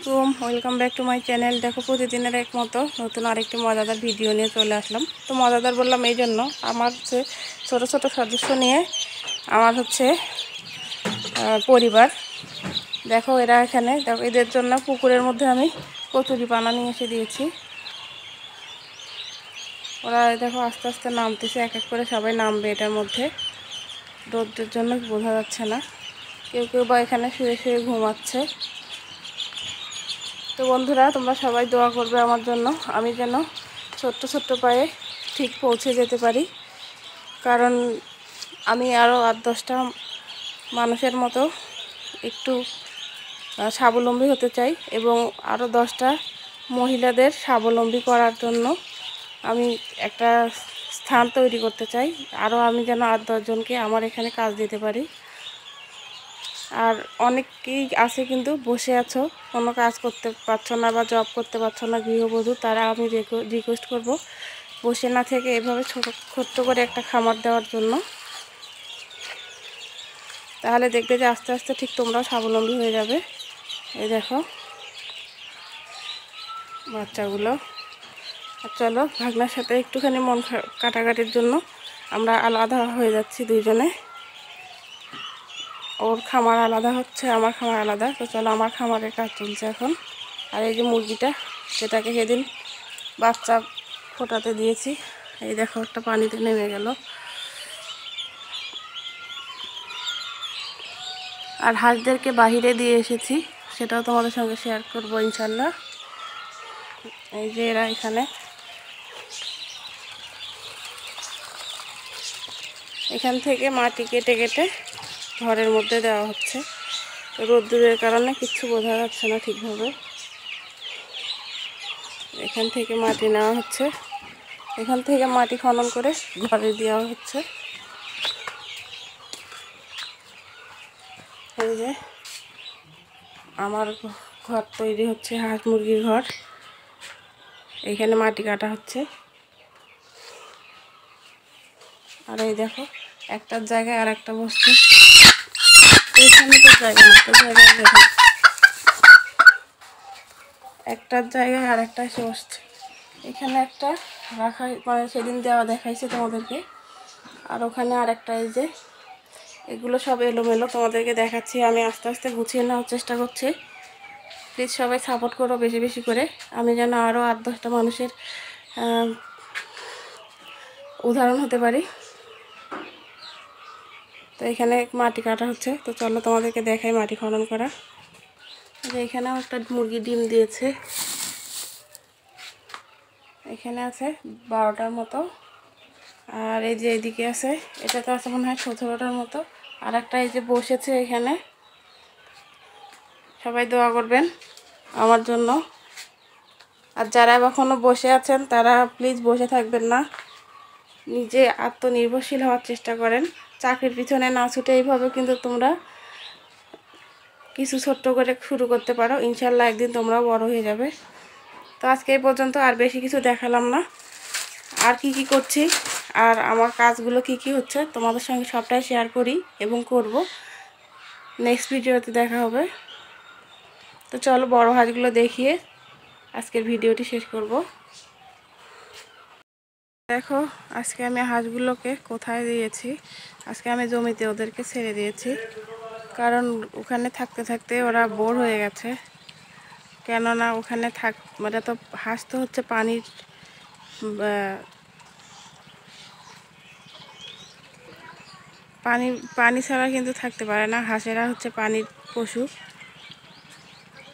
আলাইকুম, welcome back to my channel. দেখো প্রতিদিনের এক মতো নতুন আরেকটি মজাদার ভিডিও নিয়ে চলে আসলাম। তো মজাদার বললাম এই জন্য, আমার হচ্ছে ছোটো ছোটো সদস্য নিয়ে আমার হচ্ছে পরিবার। দেখো এরা এখানে, দেখো এদের জন্য পুকুরের মধ্যে আমি কচুরি পানা নিয়ে এসে দিয়েছি। ওরা দেখো আস্তে আস্তে নামতেছে, এক এক করে সবাই নামবে এটার মধ্যে। রোদের জন্য বোঝা যাচ্ছে না, কেউ কেউ বা এখানে শুয়ে শুয়ে ঘুমাচ্ছে। তো বন্ধুরা, তোমরা সবাই দোয়া করবে আমার জন্য, আমি যেন ছোট্ট ছোট্ট পায়ে ঠিক পৌঁছে যেতে পারি। কারণ আমি আরও 8-10টা মানুষের মতো একটু স্বাবলম্বী হতে চাই, এবং আরও 10টা মহিলাদের স্বাবলম্বী করার জন্য আমি একটা স্থান তৈরি করতে চাই। আরও আমি যেন 8-10 জনকে আমার এখানে কাজ দিতে পারি। আর অনেকেই আছে কিন্তু বসে আছো, কোনো কাজ করতে পারছো না বা জব করতে পারছো না, গৃহবধূ, তারা আমি রিকোয়েস্ট করব বসে না থেকে এভাবে ছোট্ট করে একটা খামার দেওয়ার জন্য। তাহলে দেখবে যে আস্তে আস্তে ঠিক তোমরাও স্বাবলম্বী হয়ে যাবে। এই দেখো বাচ্চাগুলো। আর চলো, ভাগনার সাথে একটুখানি মন কাটাকাটির জন্য আমরা আলাদা হয়ে যাচ্ছি দুইজনে। ওর খামার আলাদা হচ্ছে, আমার খামার আলাদা। তো চলো, আমার খামারের কাজ চলছে এখন। আর এই যে মুরগিটা, যেটাকে সেদিন বাচ্চা ফোটাতে দিয়েছি, এই দেখো একটা পানিতে নেমে গেল। আর হাঁসদেরকে বাহিরে দিয়ে এসেছি, সেটাও তোমাদের সঙ্গে শেয়ার করবো ইনশাল্লাহ। এই যে এরা এখানে, এখান থেকে মাটি কেটে কেটে ঘরের মধ্যে দেওয়া হচ্ছে। রোদ্দুরের কারণে কিচ্ছু বোঝা যাচ্ছে না ঠিকভাবে। এখান থেকে মাটি নেওয়া হচ্ছে, এখান থেকে মাটি খনন করে ঘরে দেওয়া হচ্ছে। এই যে আমার ঘর তৈরি হচ্ছে, হাঁস মুরগির ঘর। এইখানে মাটি কাটা হচ্ছে। আর এই দেখো, একটার জায়গায় আর একটা বস্তু, এইখানে তো জায়গা না, তো জায়গায় দেখো একটার জায়গায় আর একটা এসে বসছে। এখানে একটা রাখা, মানে সেদিন দেওয়া দেখাইছে তোমাদেরকে। আর ওখানে আর একটা, এই যে এগুলো সব এলোমেলো তোমাদেরকে দেখাচ্ছি। আমি আস্তে আস্তে গুছিয়ে নেওয়ার চেষ্টা করছি। প্লিজ সবাই সাপোর্ট করো বেশি বেশি করে, আমি যেন আরও 8-10টা মানুষের উদাহরণ হতে পারি। তো এখানে মাটি কাটা হচ্ছে, তো চলো তোমাদেরকে দেখাই মাটি খনন করা। যে এখানেও একটা মুরগি ডিম দিয়েছে, এখানে আছে 12টার মতো। আর এই যে এদিকে আছে, এটা তো আছে মনে হয় 17টার মতো। আর একটা এই যে বসেছে এখানে। সবাই দোয়া করবেন আমার জন্য। আর যারা এখনও বসে আছেন তারা প্লিজ বসে থাকবেন না, নিজে আত্মনির্ভরশীল হওয়ার চেষ্টা করেন। চাকরির পিছনে না ছুটে এইভাবে কিন্তু তোমরা কিছু ছোট্ট করে শুরু করতে পারো। ইনশাল্লাহ একদিন তোমরাও বড় হয়ে যাবে। তো আজকে এই পর্যন্ত, আর বেশি কিছু দেখালাম না। আর কি কি করছি আর আমার কাজগুলো কি কি হচ্ছে তোমাদের সঙ্গে সবটাই শেয়ার করি এবং করব। নেক্সট ভিডিওতে দেখা হবে। তো চলো বড় হাঁসগুলো দেখিয়ে আজকের ভিডিওটি শেষ করব। দেখো আজকে আমি হাঁসগুলোকে কোথায় দিয়েছি, আজকে আমি জমিতে ওদেরকে ছেড়ে দিয়েছি। কারণ ওখানে থাকতে থাকতে ওরা বোর হয়ে গেছে। কেননা ওখানে মানে তো হাঁস তো হচ্ছে পানির পানি ছাড়া কিন্তু থাকতে পারে না। হাঁসেরা হচ্ছে পানির পশু,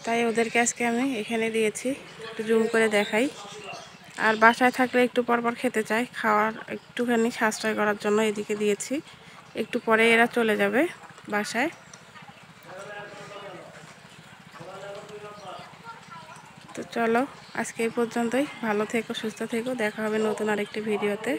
তাই ওদেরকে আজকে আমি এখানে দিয়েছি। একটু জুম করে দেখাই। আর বাসায় থাকলে একটু পরপর খেতে চায়, খাওয়ার একটুখানি সাশ্রয় করার জন্য এদিকে দিয়েছি। একটু পরে এরা চলে যাবে বাসায়। তো চলো আজকে এই পর্যন্তই। ভালো থেকো, সুস্থ থেকো, দেখা হবে নতুন আরেকটি ভিডিওতে।